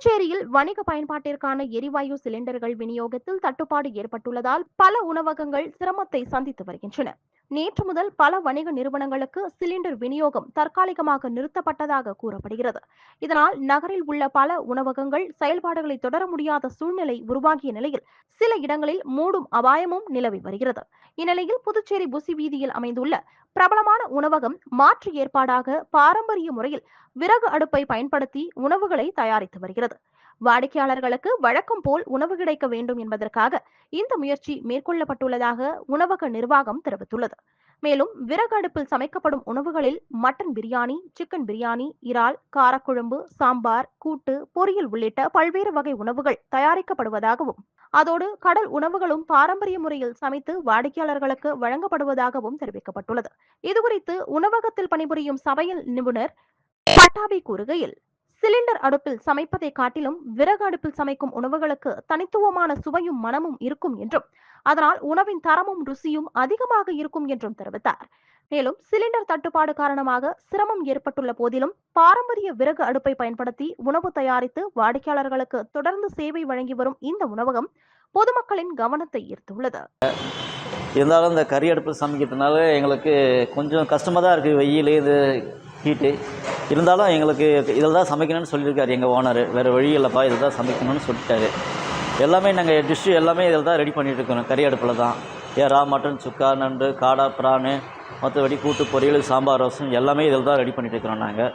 புதுச்சேரியில் வணிக பயன்பாட்டிற்கான எரிவாயு சிலிண்டர்கள் விநியோகத்தில் தட்டுப்பாடு ஏற்பட்டுள்ளதால் பல உணவகங்கள் சிரமத்தை சந்தித்து வருகின்றன. நேற்று முதல் பல வணிக நிறுவனங்களுக்கு சிலிண்டர் விநியோகம் தற்காலிகமாக நிறுத்தப்பட்டதாக கூறப்படுகிறது. இதனால் நகரில் உள்ள பல உணவகங்கள் செயல்பாடுகளை தொடர முடியாத சூழ்நிலை உருவாகிய நிலையில் சில இடங்களில் மூடும் அபாயமும் நிலவி வருகிறது. இந்நிலையில் புதுச்சேரி புசி வீதியில் அமைந்துள்ள பிரபலமான உணவகம் மாற்று ஏற்பாடாக பாரம்பரிய முறையில் விறகு அடுப்பை பயன்படுத்தி உணவுகளை தயாரித்து வருகிறது. வாடிக்கையாளர்களுக்கு வழக்கம் போல் உணவு கிடைக்க வேண்டும் என்பதற்காக இந்த முயற்சி மேற்கொள்ளப்பட்டுள்ளதாக உணவக நிர்வாகம் தெரிவித்துள்ளது. மேலும் விறகு அடுப்பில் சமைக்கப்படும் உணவுகளில் மட்டன் பிரியாணி, சிக்கன் பிரியாணி, இறால், காரக்குழம்பு, சாம்பார், கூட்டு, பொரியல் உள்ளிட்ட பல்வேறு வகை உணவுகள் தயாரிக்கப்படுவதாகவும் அதோடு கடல் உணவுகளும் பாரம்பரிய முறையில் சமைத்து வாடிக்கையாளர்களுக்கு வழங்கப்படுவதாகவும் தெரிவிக்கப்பட்டுள்ளது. இதுகுறித்து உணவகத்தில் பணிபுரியும் சமையல் நிபுணர் பட்டாபி கூறுகையில், சிலிண்டர் அடுப்பில் சமைப்பதை காட்டிலும் விறகு அடுப்பில் சமைக்கும் உணவுகளுக்கு தனித்துவமான சுவையும் மனமும் இருக்கும் என்றும் அதனால் உணவின் தரமும் ருசியும் அதிகமாக இருக்கும் என்றும் தெரிவித்தார். மேலும் சிலிண்டர் தட்டுப்பாடு காரணமாக சிரமம் ஏற்பட்டுள்ள போதிலும் பாரம்பரிய விறகு அடுப்பை பயன்படுத்தி உணவு தயாரித்து வாடிக்கையாளர்களுக்கு தொடர்ந்து சேவை வழங்கி வரும் இந்த உணவகம் பொதுமக்களின் கவனத்தை ஈர்த்துள்ளது. இருந்தாலும் இந்த கறி அடுப்பில் சமைக்கிறதுனால எங்களுக்கு கொஞ்சம் கஷ்டமாக தான் இருக்குது. வெயில், இது ஹீட்டு இருந்தாலும் எங்களுக்கு இதில் தான் சமைக்கணும்னு சொல்லியிருக்காரு எங்கள் ஓனர். வேறு வழி இல்லைப்பா, இதில் தான் சமைக்கணும்னு சொல்லிட்டாரு. எல்லாமே நாங்கள் டிஷ்ஷு எல்லாமே இதில் தான் ரெடி பண்ணிகிட்டு இருக்கோம். கறி அடுப்பில் தான் எறா, மட்டன், சுக்கா, நண்டு, காடா, பிரானு, மற்றபடி கூட்டு, பொரியல், சாம்பார், ரசம் எல்லாமே இதில் தான் ரெடி பண்ணிகிட்டு இருக்கிறோம் நாங்கள்.